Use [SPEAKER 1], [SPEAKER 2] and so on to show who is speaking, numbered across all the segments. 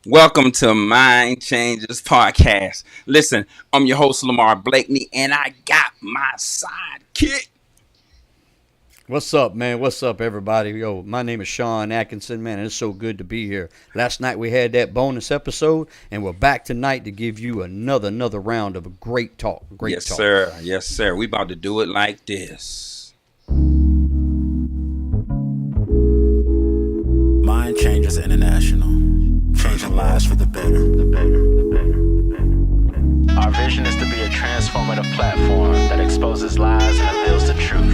[SPEAKER 1] Welcome to Mind Changers Podcast. Listen, I'm your host, Lamar Blakeney, and I got my sidekick.
[SPEAKER 2] What's up, man? What's up, everybody? Yo, my name is Sean Atkinson, man, and it's so good to be here. Last night we had that bonus episode, and we're back tonight to give you another round of a great talk.
[SPEAKER 1] Yes, sir. Yes, sir. We about to do it like this.
[SPEAKER 3] Mind Changers International. Changing lives for the better. Our vision is to be a transformative platform that exposes lies and reveals the truth.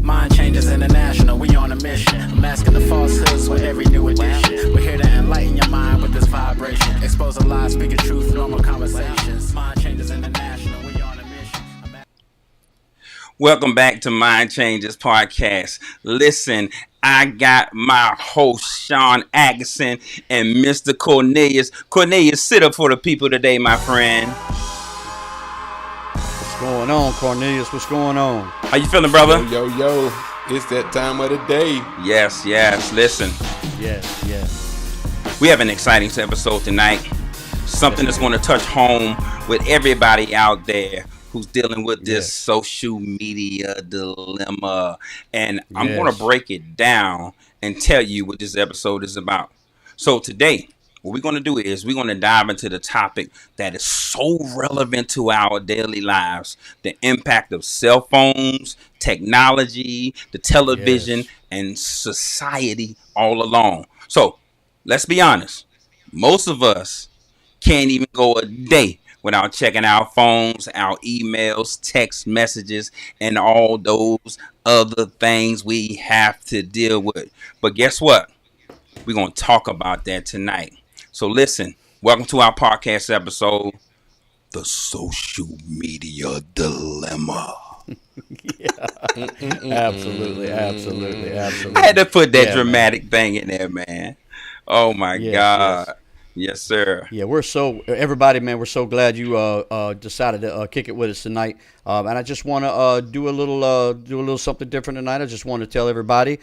[SPEAKER 3] Mind Changers International, we on a mission. Masking the falsehoods with every new edition. We're here to enlighten your mind with this vibration. Exposing lies, speaking truth, normal conversations. Mind Changers International, we on a mission.
[SPEAKER 1] Welcome back to Mind Changers Podcast. Listen, I got my host, Sean Atkinson, and Mr. Cornelius. Cornelius, sit up for the people today, my friend.
[SPEAKER 2] What's going on, Cornelius? What's going on?
[SPEAKER 1] How you feeling, brother?
[SPEAKER 4] Yo. It's that time of the day.
[SPEAKER 1] Yes. Listen.
[SPEAKER 2] Yes.
[SPEAKER 1] We have an exciting episode tonight. Something that's going to touch home with everybody out there who's dealing with this social media dilemma. And I'm going to break it down and tell you what this episode is about. So today, what we're going to do is we're going to dive into the topic that is so relevant to our daily lives. The impact of cell phones, technology, the television, and society all along. So let's be honest. Most of us can't even go a day without checking our phones, our emails, text messages, and all those other things we have to deal with. But guess what? We're going to talk about that tonight. So listen, welcome to our podcast episode, The Social Media Dilemma.
[SPEAKER 2] Absolutely.
[SPEAKER 1] I had to put that dramatic thing in there, man. Oh my God. Yes, sir.
[SPEAKER 2] Yeah, we're so glad you decided to kick it with us tonight. And I just want to do a little something different tonight. I just want to tell everybody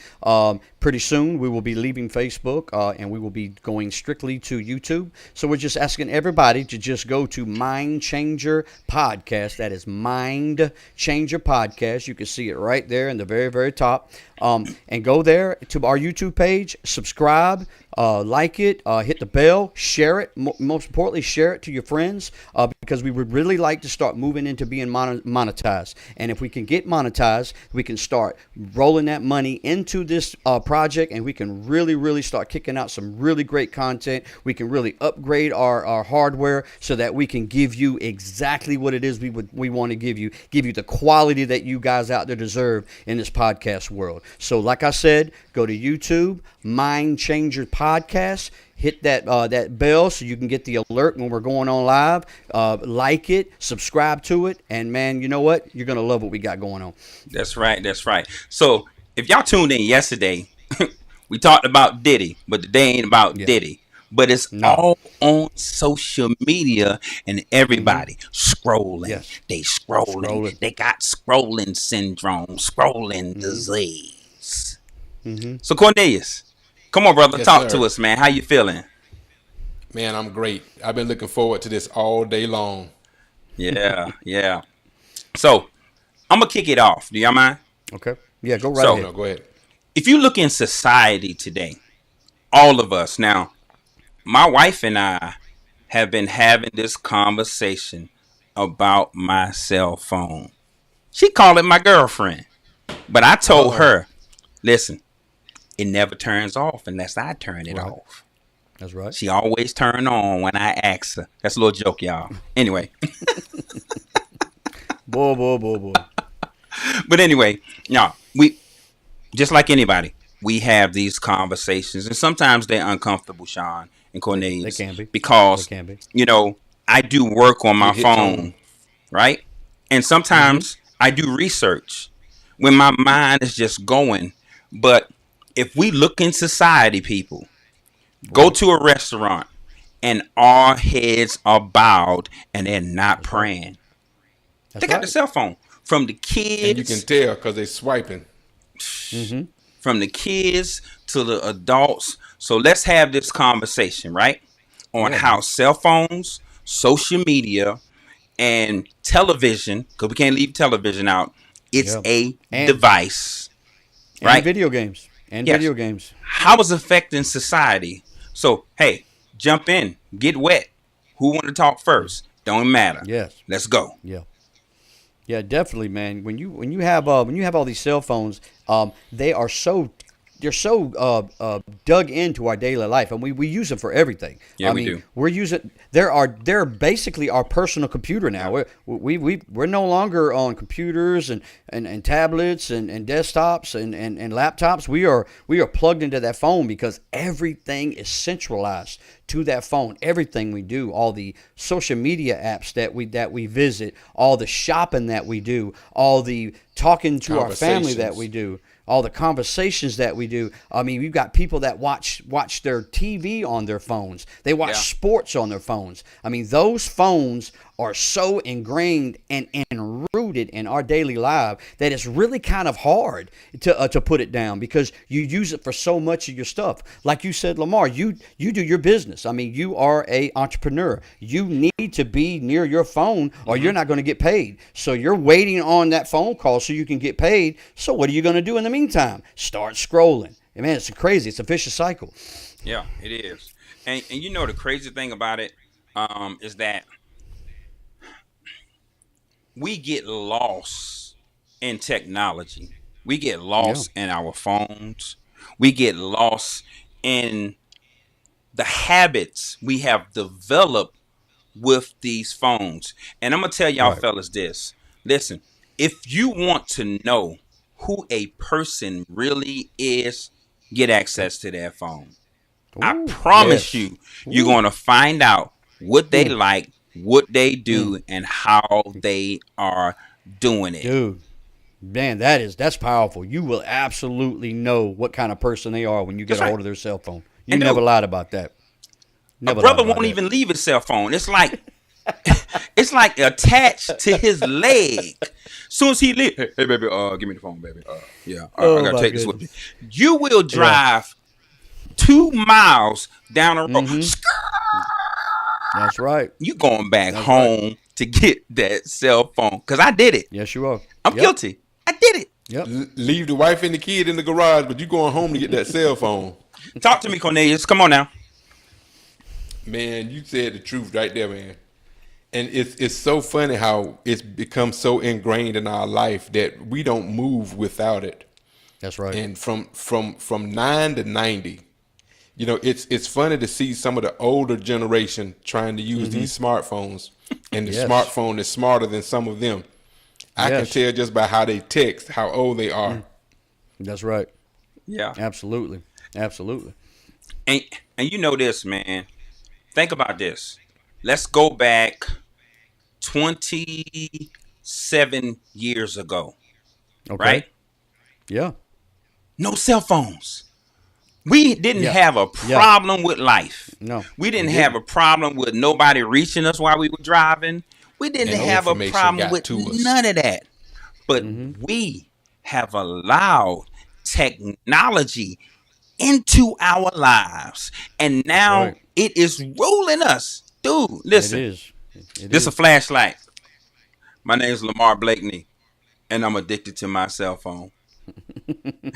[SPEAKER 2] pretty soon we will be leaving Facebook and we will be going strictly to YouTube. So we're just asking everybody to just go to Mind Changer Podcast. That is Mind Changer Podcast. You can see it right there in the very, very top. And go there to our YouTube page, subscribe, like it, hit the bell, share it. Most importantly, share it to your friends because we would really like to start moving into being monetized. And if we can get monetized, we can start rolling that money into this project, and we can really start kicking out some really great content. We can really upgrade our hardware so that we can give you exactly what it is we want to give you the quality that you guys out there deserve in this podcast world. So like I said, go to YouTube, Mind Changer Podcast, hit that bell so you can get the alert when we're going on live, like it, subscribe to it, and man, you know what? You're going to love what we got going on.
[SPEAKER 1] That's right. So if y'all tuned in yesterday, we talked about Diddy, but today ain't about Diddy. But it's all on social media, and everybody scrolling.
[SPEAKER 2] Yes.
[SPEAKER 1] They scrolling. They got scrolling syndrome, scrolling disease. So Cornelius, come on, brother, talk to us, man. How you feeling?
[SPEAKER 4] Man, I'm great. I've been looking forward to this all day long.
[SPEAKER 1] Yeah. So I'm gonna kick it off. Do y'all mind?
[SPEAKER 2] Okay. Yeah, go right ahead.
[SPEAKER 4] No, go ahead.
[SPEAKER 1] If you look in society today, all of us now, my wife and I have been having this conversation about my cell phone. She called it my girlfriend, but I told her, listen, it never turns off unless I turn it off.
[SPEAKER 2] That's right.
[SPEAKER 1] She always turn on when I ask her. That's a little joke, y'all. Anyway.
[SPEAKER 2] Boy.
[SPEAKER 1] But anyway, we just like anybody, we have these conversations, and sometimes they're uncomfortable, Sean and Cornelius.
[SPEAKER 2] They can be.
[SPEAKER 1] Because, I do work on my phone, right? And sometimes I do research when my mind is just going. But if we look in society, people, go to a restaurant and our heads are bowed and they're not praying. They got the cell phone. From the kids.
[SPEAKER 4] And you can tell because they're swiping.
[SPEAKER 1] From the kids to the adults. So let's have this conversation, right? On how cell phones, social media, and television, because we can't leave television out, it's a device, right?
[SPEAKER 2] And video games. Video games.
[SPEAKER 1] How it's affecting society. So, hey, jump in, get wet. Who want to talk first? Don't matter.
[SPEAKER 2] Yes.
[SPEAKER 1] Let's go.
[SPEAKER 2] Yeah. Yeah, definitely, man. When you have all these cell phones, they're so dug into our daily life, and we use them for everything.
[SPEAKER 1] Yeah, we do.
[SPEAKER 2] We're using they're basically our personal computer now. We're no longer on computers and tablets and desktops and laptops. We are plugged into that phone because everything is centralized to that phone. Everything we do, all the social media apps that we visit, all the shopping that we do, all the talking to our family that we do, all the conversations that we do. I mean, we've got people that watch their TV on their phones. They watch sports on their phones. I mean, those phones are so ingrained and rooted in our daily life that it's really kind of hard to put it down because you use it for so much of your stuff. Like you said, Lamar, you do your business. I mean, you are an entrepreneur. You need to be near your phone or you're not going to get paid. So you're waiting on that phone call so you can get paid. So what are you going to do in the meantime? Start scrolling. And man, it's crazy. It's a vicious cycle.
[SPEAKER 1] Yeah, it is. And you know the crazy thing about it is that we get lost in technology. We get lost in our phones. We get lost in the habits we have developed with these phones. And I'm going to tell y'all fellas this. Listen, if you want to know who a person really is, get access to their phone. I promise you, you're going to find out what they like, what they do, and how they are doing it.
[SPEAKER 2] Dude, man, that's powerful. You will absolutely know what kind of person they are when you get a hold of their cell phone. You
[SPEAKER 1] and
[SPEAKER 2] never lied about that.
[SPEAKER 1] Never a brother won't even leave his cell phone. It's like it's like attached to his leg. Soon as he leaves, hey baby, give me the phone, baby. I gotta take this with me. You will drive 2 miles down the road.
[SPEAKER 2] That's right.
[SPEAKER 1] You going back home to get that cell phone. Because I did it.
[SPEAKER 2] Yes, you are.
[SPEAKER 1] I'm guilty. I did it.
[SPEAKER 2] Yep.
[SPEAKER 4] Leave the wife and the kid in the garage, but you going home to get that cell phone.
[SPEAKER 1] Talk to me, Cornelius. Come on now.
[SPEAKER 4] Man, you said the truth right there, man. And it's so funny how it's become so ingrained in our life that we don't move without it.
[SPEAKER 2] That's right.
[SPEAKER 4] And from 9 to 90, you know, it's funny to see some of the older generation trying to use these smartphones, and the smartphone is smarter than some of them. I can tell just by how they text how old they are.
[SPEAKER 2] That's right.
[SPEAKER 1] Yeah.
[SPEAKER 2] Absolutely. Absolutely.
[SPEAKER 1] And you know this, man. Think about this. Let's go back 27 years ago.
[SPEAKER 2] Okay.
[SPEAKER 1] Right?
[SPEAKER 2] Yeah.
[SPEAKER 1] No cell phones. We didn't have a problem with life.
[SPEAKER 2] No.
[SPEAKER 1] We didn't have a problem with nobody reaching us while we were driving. We didn't have a problem with none of that. But we have allowed technology into our lives. And now it is ruling us. Dude, listen.
[SPEAKER 2] It is.
[SPEAKER 1] This is a flashlight. My name is Lamar Blakeney, and I'm addicted to my cell phone.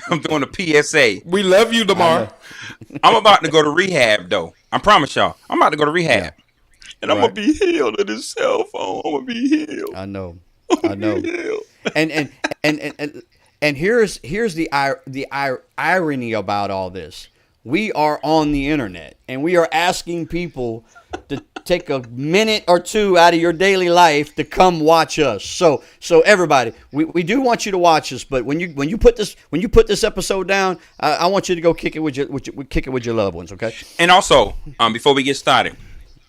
[SPEAKER 1] I'm doing a PSA.
[SPEAKER 4] We love you, Lamar.
[SPEAKER 1] I'm about to go to rehab, though. I promise y'all. I'm about to go to rehab. And I'm going to be healed of this cell phone. I'm going to be healed.
[SPEAKER 2] I know. And here's the irony about all this. We are on the internet, and we are asking people to take a minute or two out of your daily life to come watch us. So everybody, we do want you to watch us, but when you put this episode down, I want you to go kick it with your loved ones, okay?
[SPEAKER 1] And also, before we get started,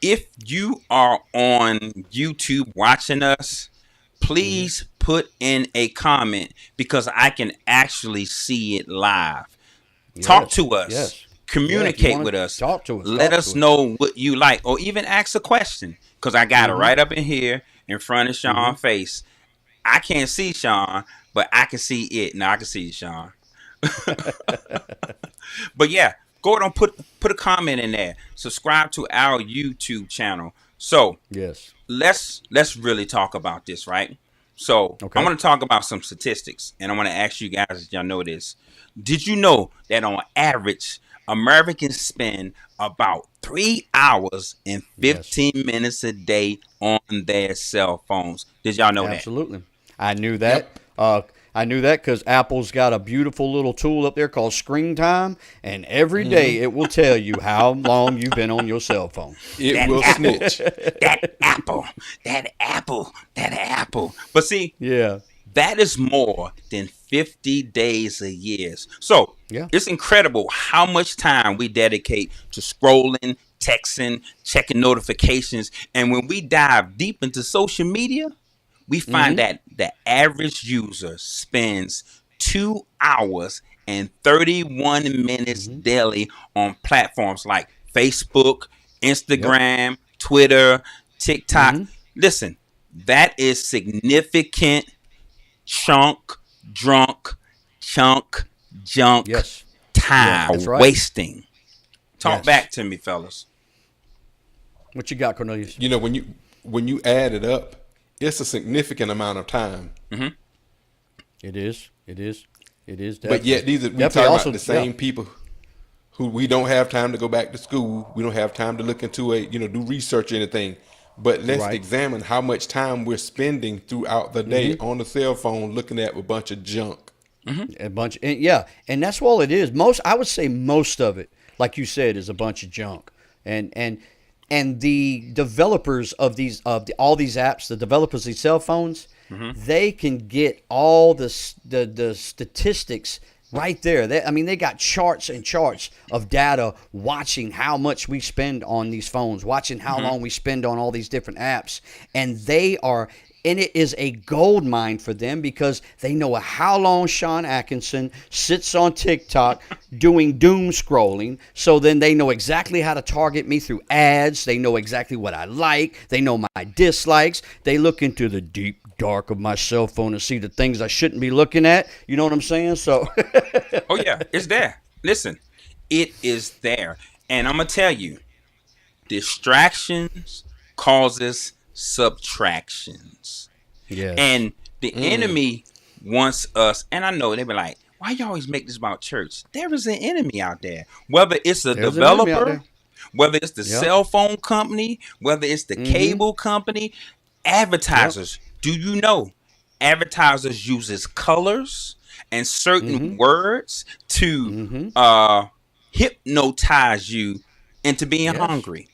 [SPEAKER 1] if you are on YouTube watching us, please put in a comment because I can actually see it live. Talk to us.
[SPEAKER 2] Yes.
[SPEAKER 1] Communicate with us.
[SPEAKER 2] Talk to us.
[SPEAKER 1] Let us know what you like, or even ask a question, because I got it right up in here in front of Sean's face. I can't see Sean, but I can see it. Now I can see you, Sean. But yeah, go ahead and put a comment in there. Subscribe to our YouTube channel. So
[SPEAKER 2] Yes.
[SPEAKER 1] let's really talk about this, right? So
[SPEAKER 2] Okay.
[SPEAKER 1] I'm going to talk about some statistics, and I want to ask you guys if y'all know this. Did you know that on average, Americans spend about 3 hours and 15 minutes a day on their cell phones? Did y'all know that?
[SPEAKER 2] Absolutely. I knew that. I knew that because Apple's got a beautiful little tool up there called Screen Time, and every day it will tell you how long you've been on your cell phone.
[SPEAKER 4] It
[SPEAKER 1] That
[SPEAKER 4] will
[SPEAKER 1] apple.
[SPEAKER 4] snitch.
[SPEAKER 1] That apple. But see,
[SPEAKER 2] Yeah.
[SPEAKER 1] that is more than 50 days a year. So
[SPEAKER 2] Yeah.
[SPEAKER 1] it's incredible how much time we dedicate to scrolling, texting, checking notifications. And when we dive deep into social media, we find that the average user spends 2 hours and 31 minutes daily on platforms like Facebook, Instagram, Twitter, TikTok. Listen, that is significant chunk, junk
[SPEAKER 2] Yes.
[SPEAKER 1] time
[SPEAKER 2] that's right.
[SPEAKER 1] wasting. Talk
[SPEAKER 2] Yes.
[SPEAKER 1] back to me, fellas.
[SPEAKER 2] What you got, Cornelius?
[SPEAKER 4] You know, when you add it up, it's a significant amount of time.
[SPEAKER 2] It is. It is. It is.
[SPEAKER 4] But yet we
[SPEAKER 2] Definitely
[SPEAKER 4] talk
[SPEAKER 2] also-
[SPEAKER 4] about the same
[SPEAKER 2] yeah.
[SPEAKER 4] people who we don't have time to go back to school. We don't have time to look into do research or anything. But let's
[SPEAKER 2] Right.
[SPEAKER 4] examine how much time we're spending throughout the day on the cell phone looking at a bunch of junk.
[SPEAKER 2] A bunch, and that's all it is. I would say most of it, like you said, is a bunch of junk. And the developers of all these apps, the developers of these cell phones, they can get all the statistics right there. They got charts and charts of data watching how much we spend on these phones, watching how long we spend on all these different apps, and it is a gold mine for them because they know how long Sean Atkinson sits on TikTok doing doom scrolling. So then they know exactly how to target me through ads. They know exactly what I like. They know my dislikes. They look into the deep dark of my cell phone and see the things I shouldn't be looking at. You know what I'm saying? So
[SPEAKER 1] Oh yeah, it's there. Listen, it is there. And I'm going to tell you, distractions causes subtractions.
[SPEAKER 2] yes.
[SPEAKER 1] And the enemy wants us, and I know they be like, why you always make this about church? There is an enemy out there. Whether it's a
[SPEAKER 2] There's an enemy out
[SPEAKER 1] developer,
[SPEAKER 2] there.
[SPEAKER 1] whether it's the
[SPEAKER 2] Yep.
[SPEAKER 1] cell phone company, whether it's the cable company, advertisers. Do you know advertisers uses colors and certain words to hypnotize you into being hungry?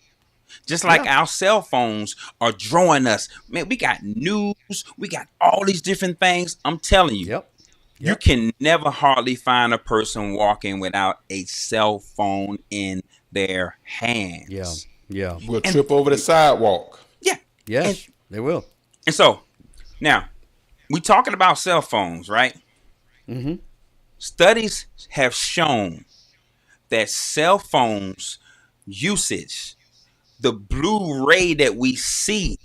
[SPEAKER 1] Just like our cell phones are drawing us. Man, we got news. We got all these different things. I'm telling you,
[SPEAKER 2] Yep.
[SPEAKER 1] you can never hardly find a person walking without a cell phone in their hands.
[SPEAKER 2] Yeah. Yeah.
[SPEAKER 4] We'll trip over the sidewalk.
[SPEAKER 1] Yeah.
[SPEAKER 2] Yes, they will.
[SPEAKER 1] And so, now, we talking about cell phones, right? Studies have shown that cell phones usage, the blue ray that we see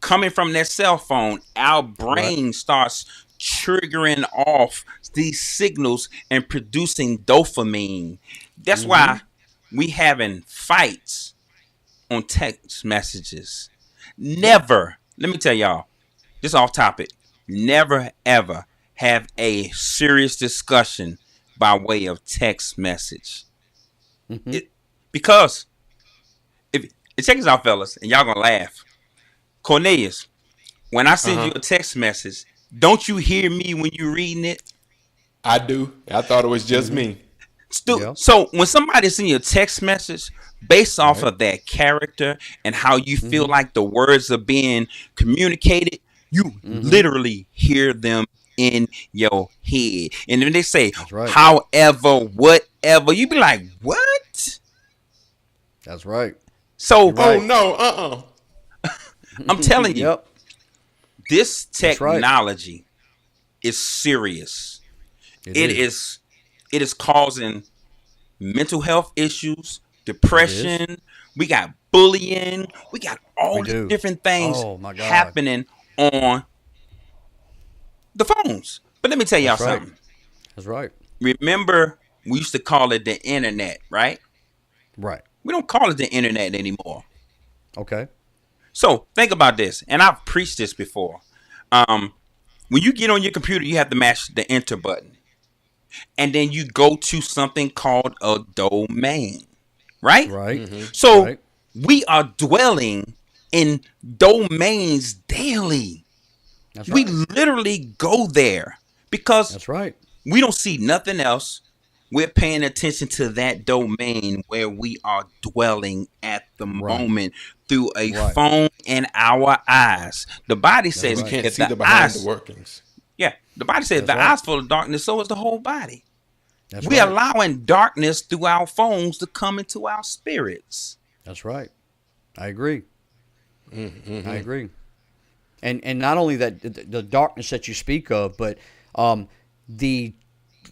[SPEAKER 1] coming from that cell phone, our brain starts triggering off these signals and producing dopamine. That's why we having fights on text messages. Never, let me tell y'all, this off topic, never ever have a serious discussion by way of text message. Because check this out, fellas, and y'all gonna laugh. Cornelius, when I send you a text message, don't you hear me when you reading it?
[SPEAKER 4] I do. I thought it was just me.
[SPEAKER 2] Yeah.
[SPEAKER 1] So when somebody sends you a text message based off of their character and how you feel like the words are being communicated, you literally hear them in your head. And then they say,
[SPEAKER 2] right.
[SPEAKER 1] however, whatever, you be like, what?
[SPEAKER 2] That's right.
[SPEAKER 1] So
[SPEAKER 4] Oh no,
[SPEAKER 1] I'm telling you,
[SPEAKER 2] Yep.
[SPEAKER 1] this
[SPEAKER 2] That's right.
[SPEAKER 1] technology is serious.
[SPEAKER 2] It
[SPEAKER 1] It
[SPEAKER 2] is.
[SPEAKER 1] is causing mental health issues, depression. We got bullying. We got all
[SPEAKER 2] We
[SPEAKER 1] these
[SPEAKER 2] do.
[SPEAKER 1] different things
[SPEAKER 2] Oh, my God.
[SPEAKER 1] happening on the phones. But let me tell y'all
[SPEAKER 2] That's right.
[SPEAKER 1] something.
[SPEAKER 2] That's right.
[SPEAKER 1] remember we used to call it the internet, right?
[SPEAKER 2] Right.
[SPEAKER 1] We don't call it the internet anymore.
[SPEAKER 2] Okay.
[SPEAKER 1] So think about this, and I've preached this before. When you get on your computer, you have to mash the enter button, and then you go to something called a domain, right?
[SPEAKER 2] Right.
[SPEAKER 1] So
[SPEAKER 2] Right.
[SPEAKER 1] we are dwelling in domains daily.
[SPEAKER 2] That's
[SPEAKER 1] We
[SPEAKER 2] right.
[SPEAKER 1] literally go there because
[SPEAKER 2] That's right.
[SPEAKER 1] we don't see nothing else. We're paying attention to that domain where we are dwelling at the moment through a
[SPEAKER 2] Right.
[SPEAKER 1] phone in our eyes. The body says
[SPEAKER 4] You can't
[SPEAKER 1] if
[SPEAKER 4] see the
[SPEAKER 1] the
[SPEAKER 4] behind
[SPEAKER 1] eyes,
[SPEAKER 4] the workings.
[SPEAKER 1] yeah, the body says if the
[SPEAKER 2] right.
[SPEAKER 1] eyes full of darkness, so is the whole body.
[SPEAKER 2] That's
[SPEAKER 1] We're
[SPEAKER 2] right.
[SPEAKER 1] allowing darkness through our phones to come into our spirits.
[SPEAKER 2] That's right. I agree. I agree. And not only that, the darkness that you speak of, but the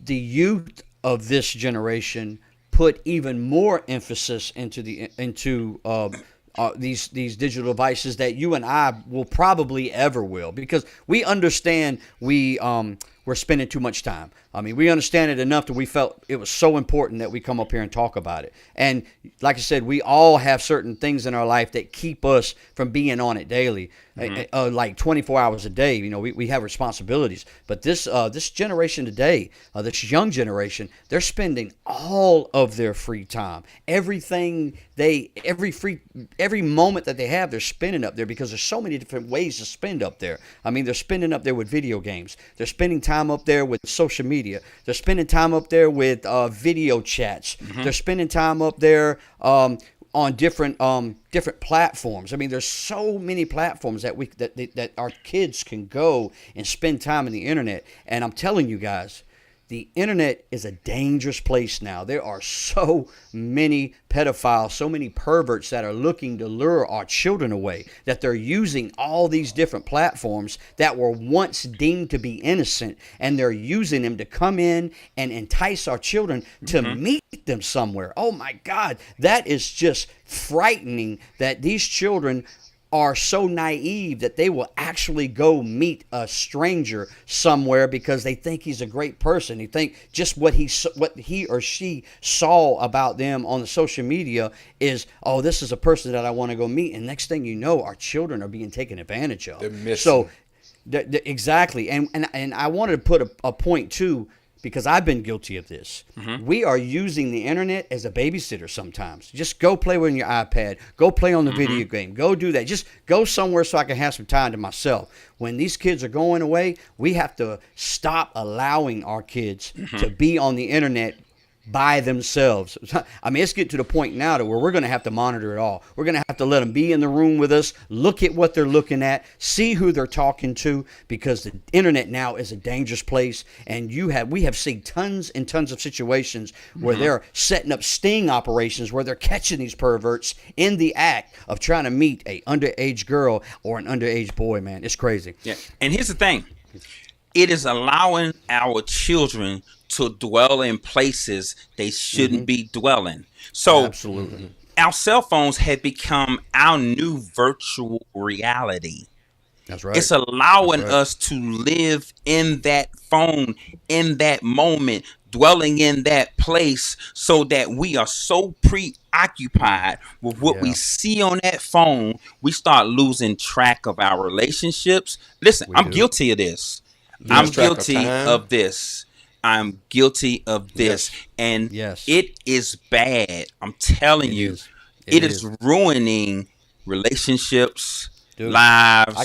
[SPEAKER 2] youth of this generation put even more emphasis into these digital devices that you and I will probably ever will, because we understand we're spending too much time. I mean, we understand it enough that we felt it was so important that we come up here and talk about it. And like I said, we all have certain things in our life that keep us from being on it daily, like 24 hours a day. You know, we have responsibilities. But this generation today, this young generation, they're spending all of their free time, every moment that they have, they're spending up there, because there's so many different ways to spend up there. I mean, they're spending up there with video games. They're spending time up there with social media. They're spending time up there with video chats. They're spending time up there on different platforms. I mean, there's so many platforms that our kids can go and spend time on the internet. And I'm telling you guys, the internet is a dangerous place now. There are so many pedophiles, so many perverts that are looking to lure our children away, that they're using all these different platforms that were once deemed to be innocent, and they're using them to come in and entice our children to meet them somewhere. Oh my God, that is just frightening, that these children are so naive that they will actually go meet a stranger somewhere because they think he's a great person. They think just what he or she saw about them on the social media is, oh, this is a person that I want to go meet. And next thing you know, our children are being taken advantage of.
[SPEAKER 4] They're missing.
[SPEAKER 2] So exactly. And I wanted to put a point too, because I've been guilty of this. We are using the internet as a babysitter sometimes. Just go play with your iPad. Go play on the video game. Go do that. Just go somewhere so I can have some time to myself. When these kids are going away, we have to stop allowing our kids to be on the internet by themselves. I mean, it's getting to the point now to where we're going to have to monitor it all. We're going to have to let them be in the room with us, look at what they're looking at, see who they're talking to, because the internet now is a dangerous place. And we have seen tons and tons of situations where they're setting up sting operations where they're catching these perverts in the act of trying to meet a underage girl or an underage boy. Man, it's crazy.
[SPEAKER 1] Yeah. And here's the thing. It is allowing our children to dwell in places they shouldn't be dwelling. So
[SPEAKER 2] Absolutely.
[SPEAKER 1] our cell phones have become our new virtual reality.
[SPEAKER 2] That's right.
[SPEAKER 1] It's allowing us to live in that phone, in that moment, dwelling in that place, so that we are so preoccupied with what we see on that phone, we start losing track of our relationships. Listen, I'm guilty of this. I'm guilty of this. I'm guilty of this. And it is bad. I'm telling you, it is ruining relationships, lives.
[SPEAKER 2] I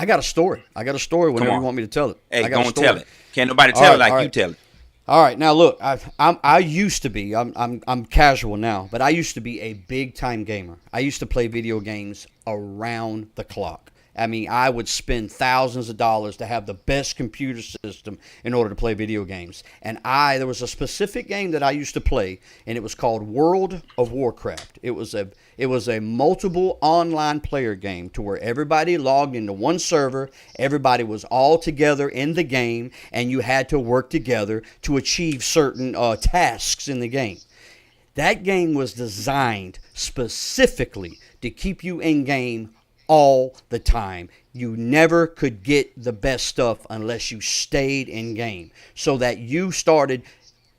[SPEAKER 2] got a story. Whenever you want me to tell it.
[SPEAKER 1] Hey, go and tell it. Can't nobody tell it like you tell it.
[SPEAKER 2] All right, now look, I used to be. I'm casual now, but I used to be a big time gamer. I used to play video games around the clock. I mean, I would spend thousands of dollars to have the best computer system in order to play video games. And there was a specific game that I used to play, and it was called World of Warcraft. It was a multiple online player game to where everybody logged into one server, everybody was all together in the game, and you had to work together to achieve certain tasks in the game. That game was designed specifically to keep you in game all the time. You never could get the best stuff unless you stayed in game. So that you started.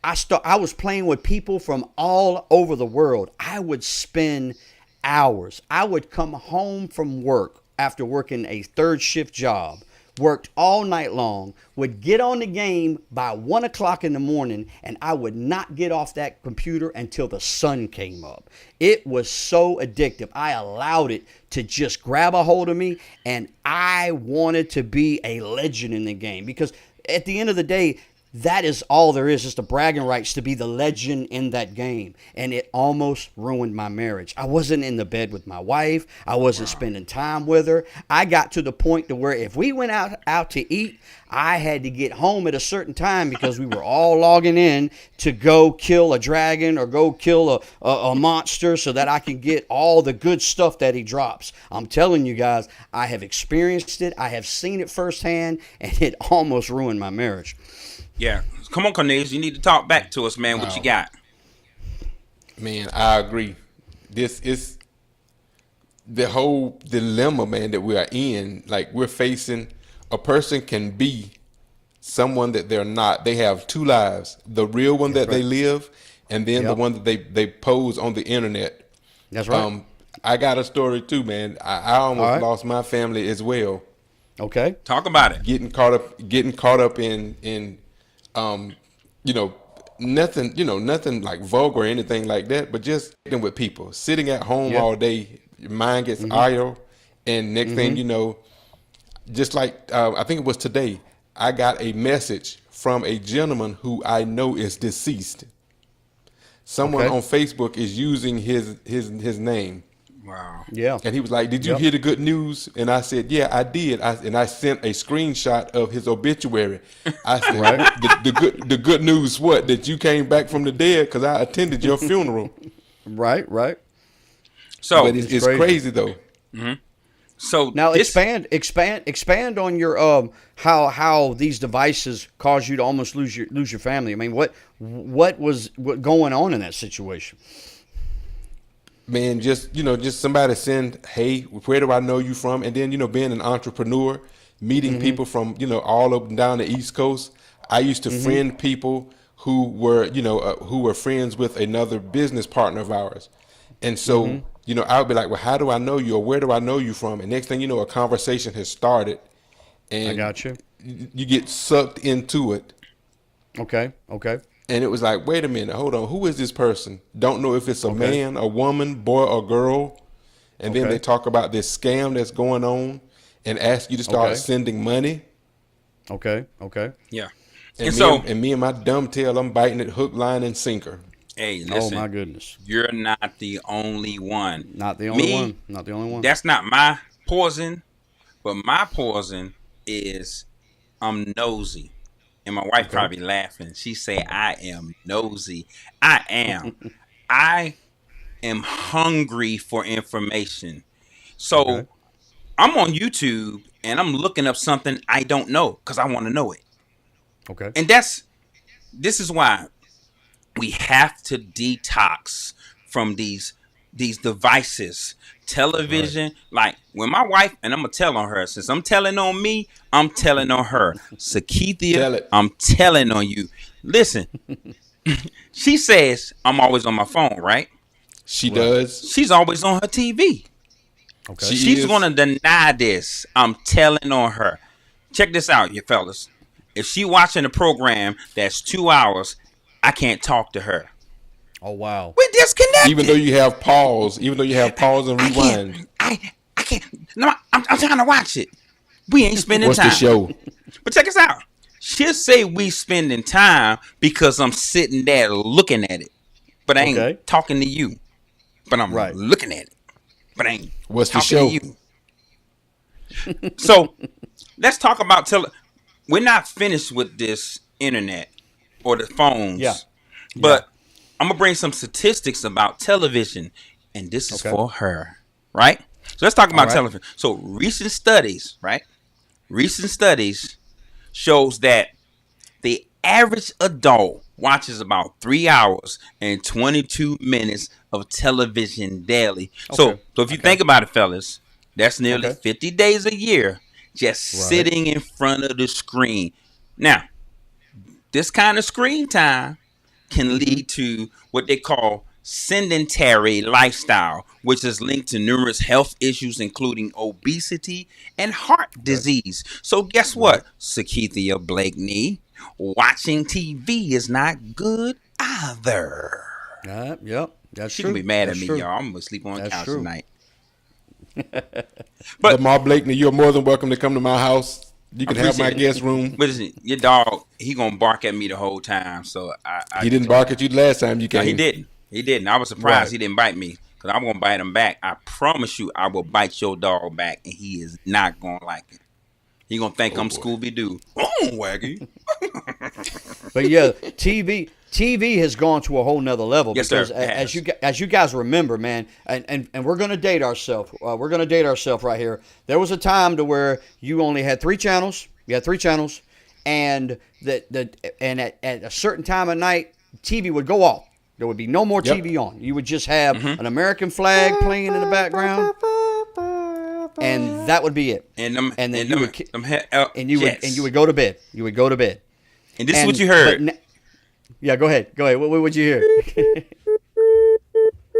[SPEAKER 2] I was playing with people from all over the world. I would spend hours. I would come home from work after working a third shift job, worked all night long, would get on the game by 1 o'clock in the morning, and I would not get off that computer until the sun came up. It was so addictive. I allowed it to just grab a hold of me, and I wanted to be a legend in the game, because at the end of the day, that is all there is the bragging rights to be the legend in that game. And it almost ruined my marriage. I wasn't in the bed with my wife. I wasn't spending time with her. I got to the point to where if we went out to eat, I had to get home at a certain time because we were all logging in to go kill a dragon or go kill a monster so that I can get all the good stuff that he drops. I'm telling you guys, I have experienced it. I have seen it firsthand, and it almost ruined my marriage.
[SPEAKER 1] Yeah. Come on, Cornelius. You need to talk back to us, man. What you got?
[SPEAKER 4] Man, I agree. This is the whole dilemma, man, that we are in. Like, we're facing, a person can be someone that they're not. They have two lives. The real one that they live, and then the one that they pose on the internet.
[SPEAKER 2] That's right.
[SPEAKER 4] I got a story too, man. I almost lost my family as well.
[SPEAKER 2] Okay.
[SPEAKER 1] Talk about it.
[SPEAKER 4] Getting caught up in nothing like vulgar or anything like that, but just sitting with people, sitting at home all day, your mind gets idle, and next thing you know, just like I think it was today, I got a message from a gentleman who I know is deceased. Someone on Facebook is using his name.
[SPEAKER 1] Wow.
[SPEAKER 2] Yeah.
[SPEAKER 4] And he was like, "Did you hear the good news?" And I said, "Yeah, I did." I sent a screenshot of his obituary. I said, the good news, what? That you came back from the dead because I attended your funeral.
[SPEAKER 2] Right.
[SPEAKER 1] So
[SPEAKER 4] but it's crazy though.
[SPEAKER 1] Mm-hmm. So
[SPEAKER 2] now expand on your how these devices cause you to almost lose your family. I mean, what was going on in that situation?
[SPEAKER 4] Man, just somebody send, "Hey, where do I know you from?" And then, being an entrepreneur, meeting people from, all up and down the East Coast. I used to friend people who were friends with another business partner of ours. And so, I would be like, "Well, how do I know you, or where do I know you from?" And next thing you know, a conversation has started. And
[SPEAKER 2] I got you.
[SPEAKER 4] You get sucked into it.
[SPEAKER 2] Okay.
[SPEAKER 4] And it was like, wait a minute, hold on. Who is this person? Don't know if it's a man, a woman, boy, or girl. And then they talk about this scam that's going on and ask you to start sending money.
[SPEAKER 2] Okay.
[SPEAKER 1] Yeah.
[SPEAKER 4] And me and my dumb tail, I'm biting it hook, line, and sinker.
[SPEAKER 1] Hey, listen.
[SPEAKER 2] Oh my goodness.
[SPEAKER 1] You're not the only one.
[SPEAKER 2] Not the only one.
[SPEAKER 1] That's not my poison, but my poison is I'm nosy. And my wife probably laughing. She say, "I am nosy." I am. I am hungry for information. So I'm on YouTube and I'm looking up something I don't know because I want to know it.
[SPEAKER 2] Okay.
[SPEAKER 1] And this is why we have to detox from these devices. Television, like when my wife, and I'm gonna tell on her, since I'm telling on me, I'm telling on her. Sakithia, I'm telling on you. Listen, she says I'm always on my phone, right?
[SPEAKER 4] She does.
[SPEAKER 1] She's always on her TV.
[SPEAKER 2] Okay.
[SPEAKER 1] She's gonna deny this. I'm telling on her. Check this out, you fellas. If she watching a program that's 2 hours, I can't talk to her.
[SPEAKER 2] Oh wow.
[SPEAKER 1] We disconnected.
[SPEAKER 4] Even though you have pause and rewind.
[SPEAKER 1] I can't. No, I'm trying to watch it. We ain't spending time.
[SPEAKER 4] What's the show?
[SPEAKER 1] But check us out. She'll say we spending time because I'm sitting there looking at it. But I ain't talking to you. But I'm looking at it. But I ain't
[SPEAKER 4] What's the
[SPEAKER 1] talking
[SPEAKER 4] show?
[SPEAKER 1] to you. So let's talk about we're not finished with this internet or the phones.
[SPEAKER 2] Yeah.
[SPEAKER 1] But I'm gonna bring some statistics about television, and this is for her, right? So let's talk about television. So recent studies, right? Recent studies shows that the average adult watches about 3 hours and 22 minutes of television daily. So if you think about it, fellas, That's nearly
[SPEAKER 2] Okay.
[SPEAKER 1] 50 days a year just
[SPEAKER 2] Right.
[SPEAKER 1] sitting in front of the screen. Now, this kind of screen time can
[SPEAKER 2] Mm-hmm.
[SPEAKER 1] lead to what they call sedentary lifestyle, which is linked to numerous health issues, including obesity and heart
[SPEAKER 2] Okay.
[SPEAKER 1] disease. So, guess
[SPEAKER 2] Right.
[SPEAKER 1] what, Sakithia Blakeney? Watching TV is not good either.
[SPEAKER 2] Yep. That's
[SPEAKER 1] She
[SPEAKER 2] true.
[SPEAKER 1] gonna be mad at
[SPEAKER 2] That's
[SPEAKER 1] me,
[SPEAKER 2] true.
[SPEAKER 1] y'all. I'm gonna sleep on the
[SPEAKER 2] That's
[SPEAKER 1] couch
[SPEAKER 2] true.
[SPEAKER 1] tonight.
[SPEAKER 4] Lamar Blakeney, you're more than welcome to come to my house. You
[SPEAKER 1] I
[SPEAKER 4] can have my
[SPEAKER 1] appreciate it.
[SPEAKER 4] guest room.
[SPEAKER 1] But listen, your dog, he gonna bark at me the whole time. So I
[SPEAKER 4] He
[SPEAKER 1] just
[SPEAKER 4] didn't bark at you last time you
[SPEAKER 1] No,
[SPEAKER 4] came.
[SPEAKER 1] he didn't. He didn't. I was surprised
[SPEAKER 4] Right.
[SPEAKER 1] he didn't bite me because I'm gonna bite him back. I promise you, I will bite your dog back, and he is not gonna like it. He gonna think I'm
[SPEAKER 4] boy.
[SPEAKER 1] Scooby Doo. Oh, Waggy.
[SPEAKER 2] But yeah, TV has gone to a whole nother level
[SPEAKER 1] Yes, sir,
[SPEAKER 2] because
[SPEAKER 1] it
[SPEAKER 2] as you guys remember, man, and we're gonna date ourselves. We're gonna date ourselves right here. There was a time to where you only had 3 channels. You had 3 channels, and at a certain time of night, TV would go off. There would be no more
[SPEAKER 4] Yep.
[SPEAKER 2] TV on. You would just have
[SPEAKER 1] Mm-hmm.
[SPEAKER 2] an American flag playing in the background, and that would be it.
[SPEAKER 1] And them,
[SPEAKER 2] And then
[SPEAKER 1] and
[SPEAKER 2] you
[SPEAKER 1] them,
[SPEAKER 2] would ki-
[SPEAKER 1] them he-
[SPEAKER 2] And you would go to bed. You would go to bed.
[SPEAKER 1] And this is what
[SPEAKER 2] And-
[SPEAKER 1] you heard.
[SPEAKER 2] but yeah, go ahead. Go ahead. What would you hear?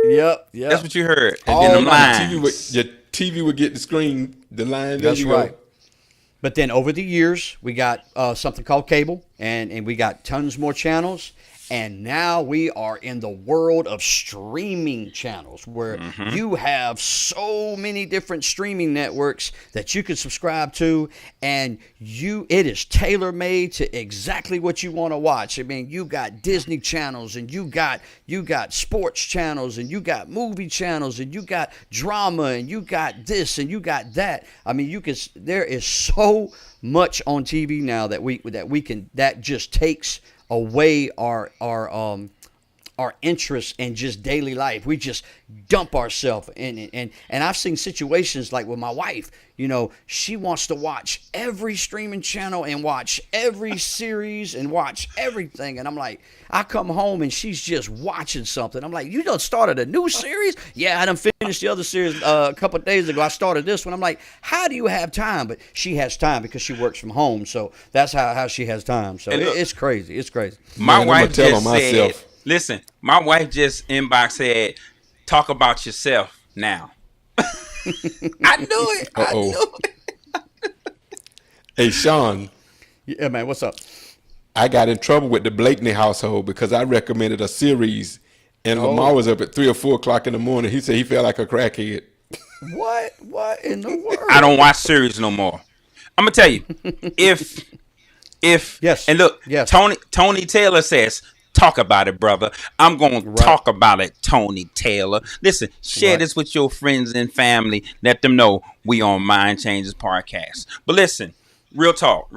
[SPEAKER 2] Yep.
[SPEAKER 1] That's what you heard. And
[SPEAKER 2] All
[SPEAKER 1] then them
[SPEAKER 2] night.
[SPEAKER 1] lines.
[SPEAKER 4] Your TV would get the screen, the line. There
[SPEAKER 2] That's
[SPEAKER 4] you go.
[SPEAKER 2] right. But then over the years, we got something called cable, and we got tons more channels. And now we are in the world of streaming channels where you have so many different streaming networks that you can subscribe to, and it is tailor made to exactly what you want to watch. I mean, you got Disney channels, and you got sports channels, and you got movie channels, and you got drama, and you got this, and you got that. I mean, there is so much on TV now that just takes away our interest in just daily life. We just dump ourselves in it. And I've seen situations like with my wife, she wants to watch every streaming channel and watch every series and watch everything. And I'm like, I come home and she's just watching something. I'm like, you done started a new series? Yeah, I done finished the other series a couple of days ago. I started this one. I'm like, how do you have time? But she has time because she works from home. So that's how she has time. So
[SPEAKER 1] And look,
[SPEAKER 2] it's crazy. It's crazy.
[SPEAKER 1] My
[SPEAKER 4] Man, I'ma
[SPEAKER 1] wife
[SPEAKER 4] tell
[SPEAKER 1] just
[SPEAKER 4] on
[SPEAKER 1] said,
[SPEAKER 4] myself.
[SPEAKER 1] listen, my wife just inbox said, talk about yourself now. I knew it. I
[SPEAKER 4] Uh-oh.
[SPEAKER 1] knew it.
[SPEAKER 4] Hey, Sean,
[SPEAKER 2] Yeah, man. What's up?
[SPEAKER 4] I got in trouble with the Blakeney household because I recommended a series, and Lamar was up at 3 or 4 o'clock in the morning. He said he felt like a crackhead.
[SPEAKER 2] What? What in the world?
[SPEAKER 1] I don't watch series no more. I'm gonna tell you, if
[SPEAKER 2] Yes.
[SPEAKER 1] and look,
[SPEAKER 2] Yes.
[SPEAKER 1] Tony Taylor says, talk about it, brother. I'm gonna talk about it, Tony Taylor. Listen, share
[SPEAKER 2] Right.
[SPEAKER 1] this with your friends and family. Let them know we on Mind Changes Podcast. But listen, real talk.